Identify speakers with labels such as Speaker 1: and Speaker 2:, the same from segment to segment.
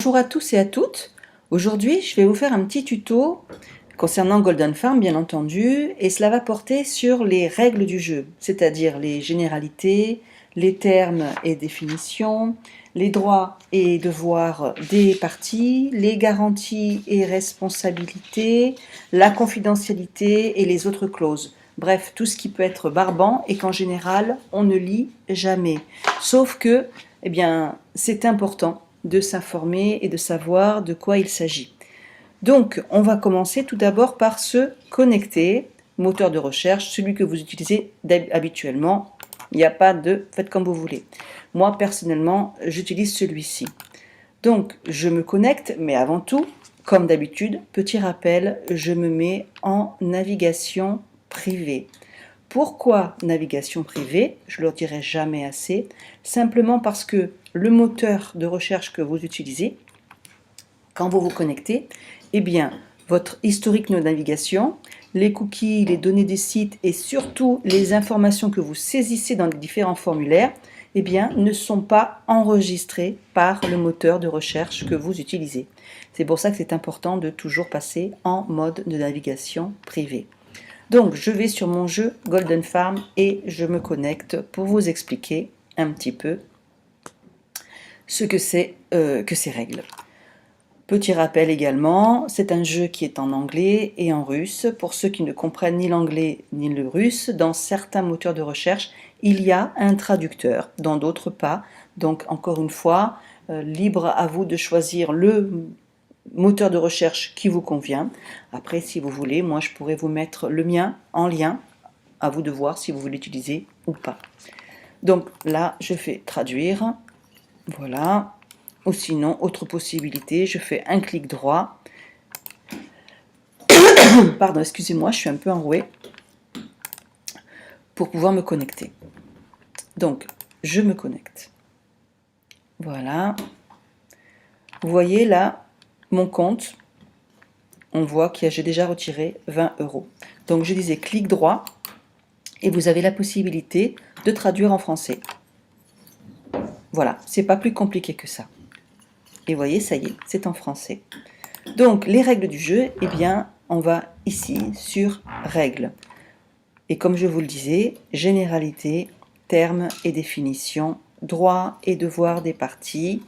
Speaker 1: Bonjour à tous et à toutes. Aujourd'hui, je vais vous faire un petit tuto concernant Golden Farm, bien entendu, et cela va porter sur les règles du jeu, c'est-à-dire les généralités, les termes et définitions, les droits et devoirs des parties, les garanties et responsabilités, la confidentialité et les autres clauses. Bref, tout ce qui peut être barbant et qu'en général, on ne lit jamais. Sauf que, eh bien, c'est important de s'informer et de savoir de quoi il s'agit. Donc, on va commencer tout d'abord par se connecter, moteur de recherche, celui que vous utilisez habituellement. Il n'y a pas de faites comme vous voulez. Moi, personnellement, j'utilise celui-ci. Donc, je me connecte, mais avant tout, comme d'habitude, petit rappel, je me mets en navigation privée. Pourquoi navigation privée? Je ne le dirai jamais assez. Simplement parce que le moteur de recherche que vous utilisez, quand vous vous connectez, eh bien, votre historique de navigation, les cookies, les données des sites et surtout les informations que vous saisissez dans les différents formulaires, eh bien, ne sont pas enregistrées par le moteur de recherche que vous utilisez. C'est pour ça que c'est important de toujours passer en mode de navigation privée. Donc, je vais sur mon jeu Golden Farm et je me connecte pour vous expliquer un petit peu ce que c'est que ces règles. Petit rappel également, c'est un jeu qui est en anglais et en russe. Pour ceux qui ne comprennent ni l'anglais ni le russe, dans certains moteurs de recherche, il y a un traducteur, dans d'autres pas. Donc, encore une fois, libre à vous de choisir le moteur de recherche qui vous convient. Après, si vous voulez, moi je pourrais vous mettre le mien en lien, à vous de voir si vous voulez l'utiliser ou pas. Donc là, je fais traduire, voilà. Ou sinon, autre possibilité, je fais un clic droit. Pardon, excusez-moi, je suis un peu enrouée. Pour pouvoir me connecter. Donc, je me connecte. Voilà. Vous voyez là, mon compte, on voit que j'ai déjà retiré 20 €. Donc je disais clic droit et vous avez la possibilité de traduire en français. Voilà, c'est pas plus compliqué que ça. Et vous voyez, ça y est, c'est en français. Donc les règles du jeu, eh bien, on va ici sur règles. Et comme je vous le disais, généralité, termes et définitions, droits et devoirs des parties,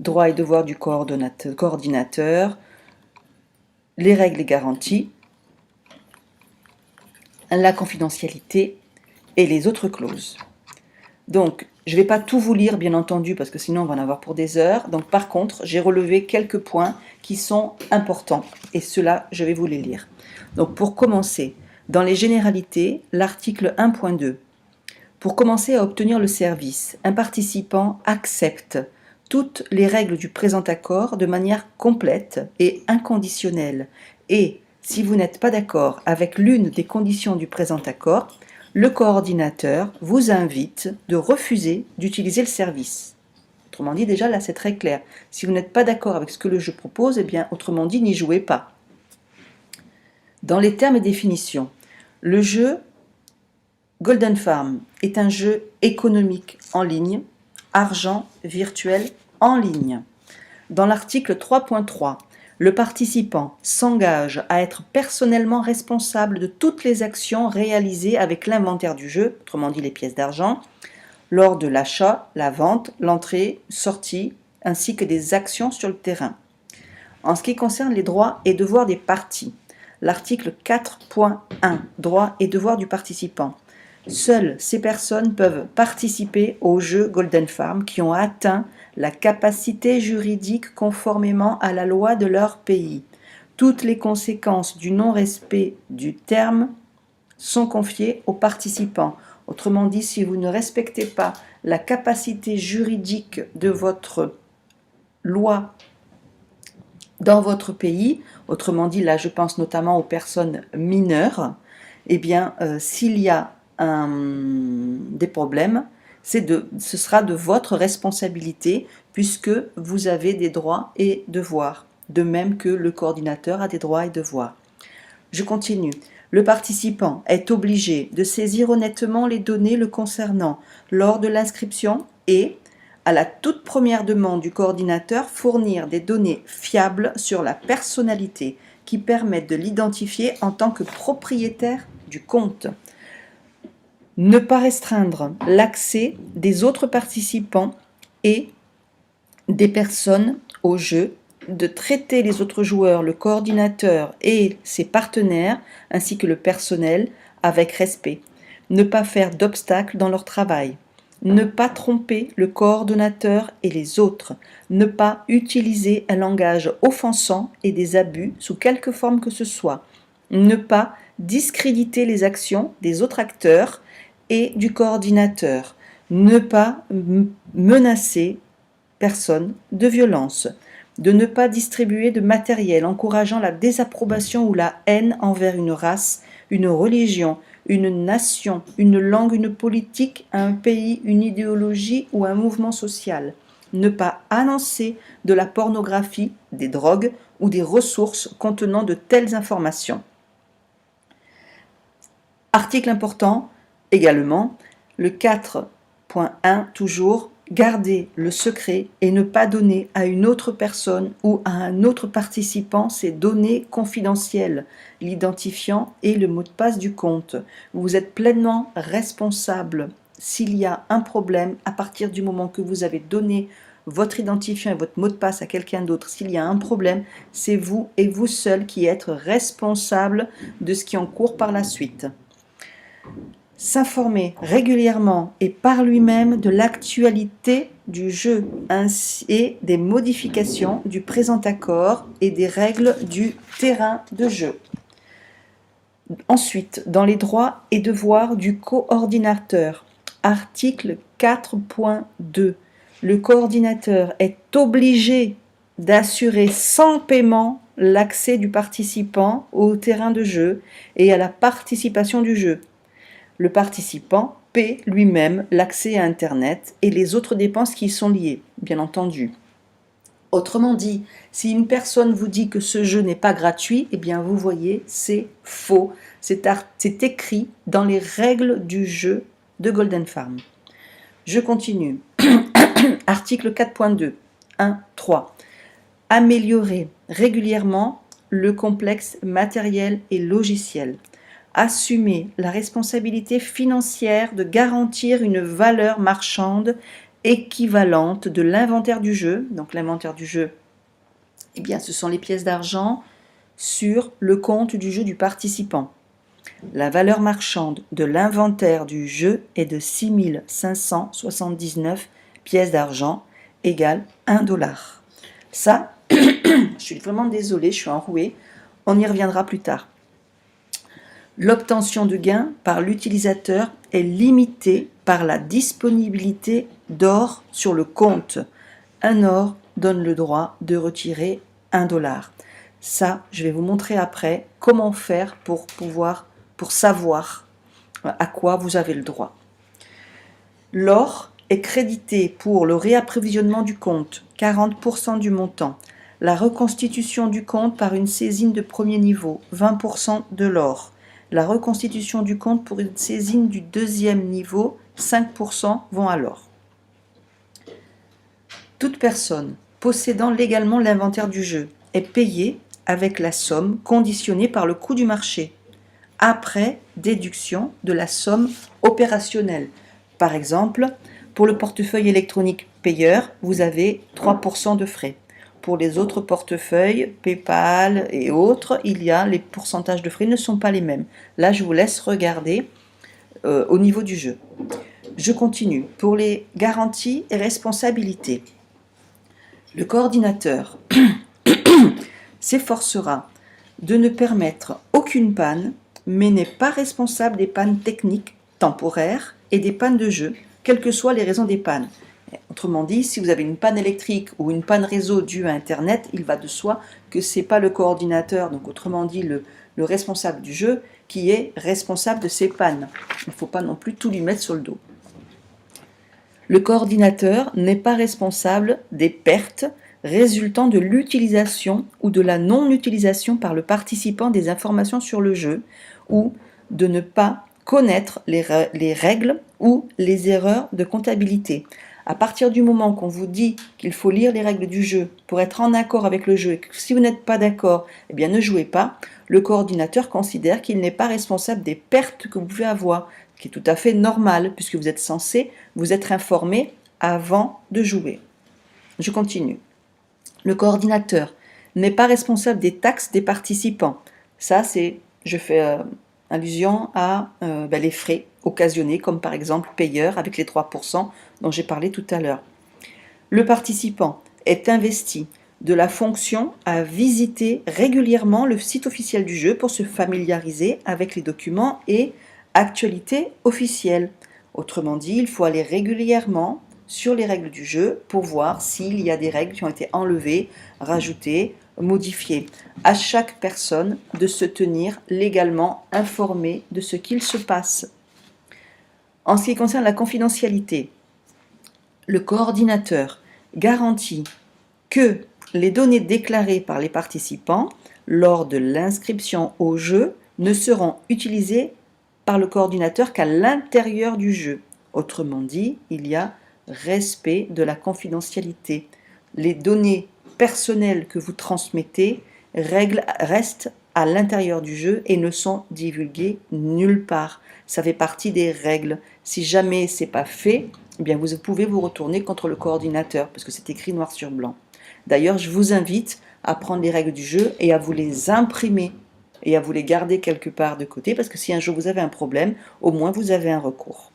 Speaker 1: droits et devoirs du coordinateur, les règles et garanties, la confidentialité et les autres clauses. Donc, je ne vais pas tout vous lire, bien entendu, parce que sinon on va en avoir pour des heures. Donc, par contre, j'ai relevé quelques points qui sont importants, et ceux-là, je vais vous les lire. Donc, pour commencer, dans les généralités, l'article 1.2. Pour commencer à obtenir le service, un participant accepte toutes les règles du présent accord de manière complète et inconditionnelle. Et, si vous n'êtes pas d'accord avec l'une des conditions du présent accord, le coordinateur vous invite de refuser d'utiliser le service. Autrement dit, déjà là c'est très clair. Si vous n'êtes pas d'accord avec ce que le jeu propose, eh bien autrement dit, n'y jouez pas. Dans les termes et définitions, le jeu Golden Farm est un jeu économique en ligne, argent virtuel en ligne. Dans l'article 3.3, le participant s'engage à être personnellement responsable de toutes les actions réalisées avec l'inventaire du jeu, autrement dit les pièces d'argent, lors de l'achat, la vente, l'entrée, sortie, ainsi que des actions sur le terrain. En ce qui concerne les droits et devoirs des parties, l'article 4.1, droits et devoirs du participant. Seules ces personnes peuvent participer au jeu Golden Farm qui ont atteint la capacité juridique conformément à la loi de leur pays. Toutes les conséquences du non-respect du terme sont confiées aux participants. Autrement dit, si vous ne respectez pas la capacité juridique de votre loi dans votre pays, autrement dit, là je pense notamment aux personnes mineures, eh bien, s'il y a des problèmes, ce sera de votre responsabilité puisque vous avez des droits et devoirs, de même que le coordinateur a des droits et devoirs. Je continue. Le participant est obligé de saisir honnêtement les données le concernant lors de l'inscription et, À la toute première demande du coordinateur, fournir des données fiables sur la personnalité qui permettent de l'identifier en tant que propriétaire du compte. Ne pas restreindre l'accès des autres participants et des personnes au jeu, de traiter les autres joueurs, le coordinateur et ses partenaires, ainsi que le personnel, avec respect. Ne pas faire d'obstacles dans leur travail. Ne pas tromper le coordonnateur et les autres. Ne pas utiliser un langage offensant et des abus sous quelque forme que ce soit. Ne pas discréditer les actions des autres acteurs et du coordinateur. Ne pas menacer personne de violence. De ne pas distribuer de matériel encourageant la désapprobation ou la haine envers une race, une religion, une nation, une langue, une politique, un pays, une idéologie ou un mouvement social. Ne pas annoncer de la pornographie, des drogues ou des ressources contenant de telles informations. Article important également, le 4.1 toujours, garder le secret et ne pas donner à une autre personne ou à un autre participant ces données confidentielles, l'identifiant et le mot de passe du compte. Vous êtes pleinement responsable s'il y a un problème à partir du moment que vous avez donné votre identifiant et votre mot de passe à quelqu'un d'autre. S'il y a un problème, c'est vous et vous seul qui êtes responsable de ce qui en court par la suite. S'informer régulièrement et par lui-même de l'actualité du jeu ainsi et des modifications du présent accord et des règles du terrain de jeu. Ensuite, dans les droits et devoirs du coordinateur, article 4.2, le coordinateur est obligé d'assurer sans paiement l'accès du participant au terrain de jeu et à la participation du jeu. Le participant paie lui-même l'accès à Internet et les autres dépenses qui y sont liées, bien entendu. Autrement dit, si une personne vous dit que ce jeu n'est pas gratuit, eh bien vous voyez, c'est faux. C'est écrit dans les règles du jeu de Golden Farm. Je continue. Article 4.2, 1.3. Améliorer régulièrement le complexe matériel et logiciel. Assumer la responsabilité financière de garantir une valeur marchande équivalente de l'inventaire du jeu. Donc l'inventaire du jeu, eh bien, ce sont les pièces d'argent sur le compte du jeu du participant. La valeur marchande de l'inventaire du jeu est de 6 579 pièces d'argent égale $1. Ça, je suis vraiment désolée, je suis enrouée, on y reviendra plus tard. L'obtention de gains par l'utilisateur est limitée par la disponibilité d'or sur le compte. Un or donne le droit de retirer $1. Ça, je vais vous montrer après comment faire pour savoir à quoi vous avez le droit. L'or est crédité pour le réapprovisionnement du compte, 40% du montant. La reconstitution du compte par une saisine de premier niveau, 20% de l'or. La reconstitution du compte pour une saisine du deuxième niveau, 5% vont à l'or. Toute personne possédant légalement l'inventaire du jeu est payée avec la somme conditionnée par le coût du marché, après déduction de la somme opérationnelle. Par exemple, pour le portefeuille électronique payeur, vous avez 3% de frais. Pour les autres portefeuilles, PayPal et autres, les pourcentages de frais ne sont pas les mêmes. Là, je vous laisse regarder au niveau du jeu. Je continue. Pour les garanties et responsabilités, le coordinateur s'efforcera de ne permettre aucune panne, mais n'est pas responsable des pannes techniques, temporaires et des pannes de jeu, quelles que soient les raisons des pannes. Autrement dit, si vous avez une panne électrique ou une panne réseau due à Internet, il va de soi que ce n'est pas le coordinateur, donc autrement dit le responsable du jeu, qui est responsable de ces pannes. Il ne faut pas non plus tout lui mettre sur le dos. Le coordinateur n'est pas responsable des pertes résultant de l'utilisation ou de la non-utilisation par le participant des informations sur le jeu ou de ne pas connaître les règles ou les erreurs de comptabilité. À partir du moment qu'on vous dit qu'il faut lire les règles du jeu pour être en accord avec le jeu et que si vous n'êtes pas d'accord, eh bien ne jouez pas, le coordinateur considère qu'il n'est pas responsable des pertes que vous pouvez avoir, ce qui est tout à fait normal puisque vous êtes censé vous être informé avant de jouer. Je continue. Le coordinateur n'est pas responsable des taxes des participants. Ça, je fais allusion à les frais occasionnés, comme par exemple payeur avec les 3% dont j'ai parlé tout à l'heure. Le participant est investi de la fonction à visiter régulièrement le site officiel du jeu pour se familiariser avec les documents et actualités officielles. Autrement dit, il faut aller régulièrement sur les règles du jeu pour voir s'il y a des règles qui ont été enlevées, rajoutées, modifiées. À chaque personne de se tenir légalement informée de ce qu'il se passe. En ce qui concerne la confidentialité, le coordinateur garantit que les données déclarées par les participants lors de l'inscription au jeu ne seront utilisées par le coordinateur qu'à l'intérieur du jeu. Autrement dit, il y a respect de la confidentialité. Les données personnelles que vous transmettez restent à l'intérieur du jeu et ne sont divulguées nulle part. Ça fait partie des règles. Si jamais c'est pas fait, eh bien vous pouvez vous retourner contre le coordinateur parce que c'est écrit noir sur blanc. D'ailleurs, je vous invite à prendre les règles du jeu et à vous les imprimer et à vous les garder quelque part de côté parce que si un jour vous avez un problème, au moins vous avez un recours.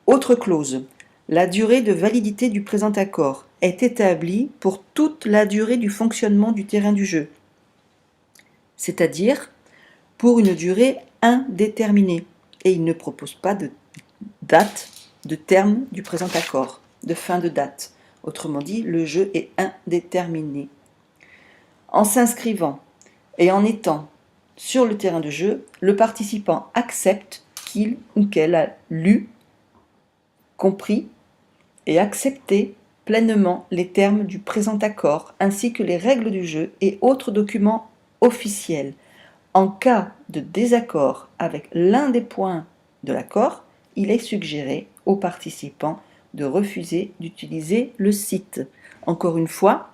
Speaker 1: Autre clause, la durée de validité du présent accord est établie pour toute la durée du fonctionnement du terrain du jeu, c'est-à-dire pour une durée indéterminée. Et il ne propose pas de date de terme du présent accord, de fin de date. Autrement dit, le jeu est indéterminé. En s'inscrivant et en étant sur le terrain de jeu, le participant accepte qu'il ou qu'elle a lu, compris et accepté pleinement les termes du présent accord ainsi que les règles du jeu et autres documents officiels. En cas de désaccord avec l'un des points de l'accord, il est suggéré aux participants de refuser d'utiliser le site. Encore une fois,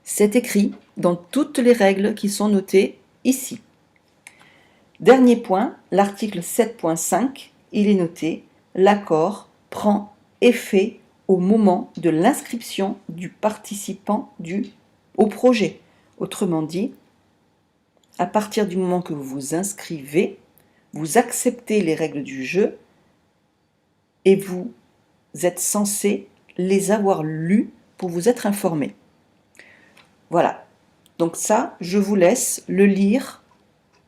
Speaker 1: c'est écrit dans toutes les règles qui sont notées ici. Dernier point, l'article 7.5, il est noté « L'accord prend effet au moment de l'inscription du participant au projet ». Autrement dit, à partir du moment que vous vous inscrivez, vous acceptez les règles du jeu et vous êtes censé les avoir lues pour vous être informé. Voilà. Donc ça, je vous laisse le lire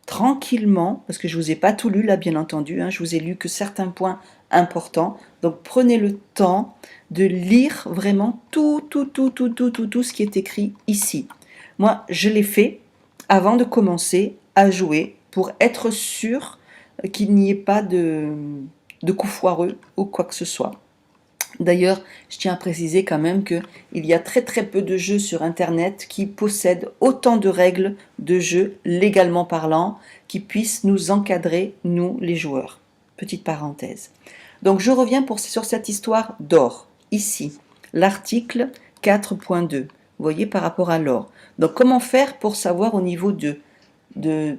Speaker 1: tranquillement, parce que je ne vous ai pas tout lu là, bien entendu, je vous ai lu que certains points importants. Donc prenez le temps de lire vraiment tout ce qui est écrit ici. Moi, je l'ai fait avant de commencer à jouer pour être sûr qu'il n'y ait pas de coup foireux ou quoi que ce soit. D'ailleurs, je tiens à préciser quand même qu'il y a très peu de jeux sur Internet qui possèdent autant de règles de jeu, légalement parlant, qui puissent nous encadrer, nous les joueurs. Petite parenthèse. Donc je reviens sur cette histoire d'or. Ici, l'article 4.2. Vous voyez par rapport à l'or. Donc comment faire pour savoir au niveau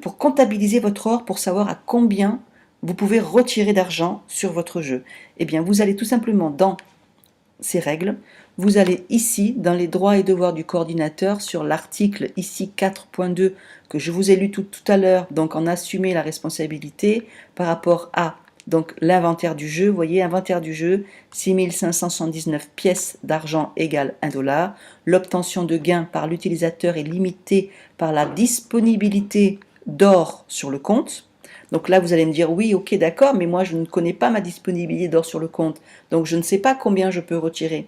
Speaker 1: pour comptabiliser votre or, pour savoir à combien vous pouvez retirer d'argent sur votre jeu? Eh bien, vous allez tout simplement dans ces règles, vous allez ici, dans les droits et devoirs du coordinateur, sur l'article ici 4.2 que je vous ai lu tout à l'heure, donc en assumer la responsabilité par rapport à donc l'inventaire du jeu. Vous voyez, inventaire du jeu, 6579 pièces d'argent égale $1. L'obtention de gains par l'utilisateur est limitée par la disponibilité d'or sur le compte. Donc là, vous allez me dire, oui, ok, d'accord, mais moi, je ne connais pas ma disponibilité d'or sur le compte, donc je ne sais pas combien je peux retirer.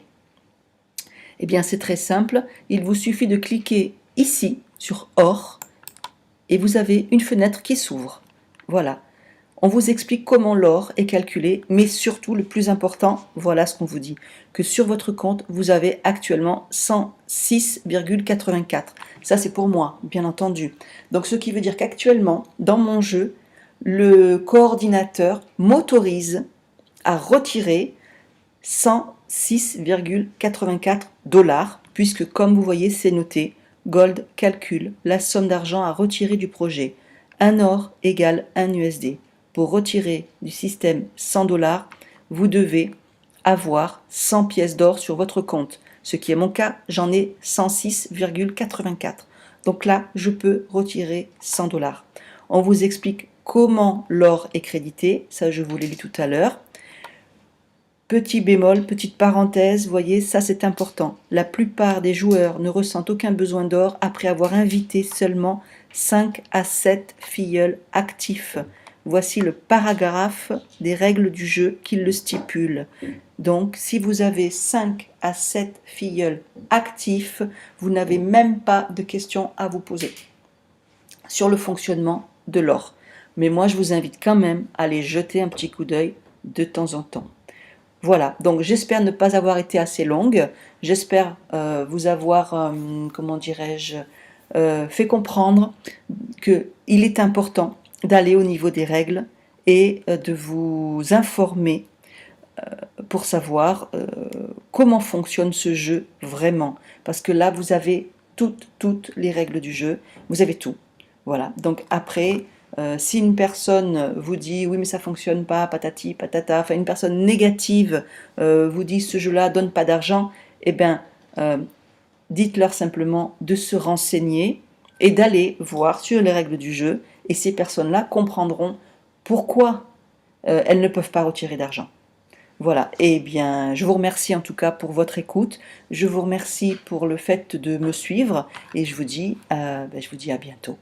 Speaker 1: Eh bien, c'est très simple, il vous suffit de cliquer ici, sur or, et vous avez une fenêtre qui s'ouvre. Voilà. On vous explique comment l'or est calculé, mais surtout, le plus important, voilà ce qu'on vous dit, que sur votre compte, vous avez actuellement 106,84. Ça, c'est pour moi, bien entendu. Donc, ce qui veut dire qu'actuellement, dans mon jeu, le coordinateur m'autorise à retirer 106,84 $, puisque comme vous voyez, c'est noté, Gold calcule la somme d'argent à retirer du projet. 1 or égale 1 USD. Pour retirer du système 100 $, vous devez avoir 100 pièces d'or sur votre compte. Ce qui est mon cas, j'en ai 106,84. Donc là, je peux retirer 100 $. On vous explique comment l'or est crédité, ça je vous l'ai dit tout à l'heure. Petit bémol, petite parenthèse, voyez, ça c'est important. La plupart des joueurs ne ressentent aucun besoin d'or après avoir invité seulement 5 à 7 filleuls actifs. Voici le paragraphe des règles du jeu qui le stipule. Donc, si vous avez 5 à 7 filleuls actifs, vous n'avez même pas de questions à vous poser sur le fonctionnement de l'or. Mais moi, je vous invite quand même à aller jeter un petit coup d'œil de temps en temps. Voilà, donc j'espère ne pas avoir été assez longue, j'espère vous avoir, comment dirais-je, fait comprendre qu'il est important d'aller au niveau des règles et de vous informer pour savoir comment fonctionne ce jeu vraiment. Parce que là, vous avez toutes les règles du jeu, vous avez tout. Voilà, donc après, si une personne vous dit oui mais ça fonctionne pas, patati patata, enfin une personne négative vous dit ce jeu-là donne pas d'argent, eh bien dites-leur simplement de se renseigner et d'aller voir sur les règles du jeu, et ces personnes-là comprendront pourquoi elles ne peuvent pas retirer d'argent. Voilà, et bien je vous remercie en tout cas pour votre écoute, je vous remercie pour le fait de me suivre, et je vous dis à bientôt.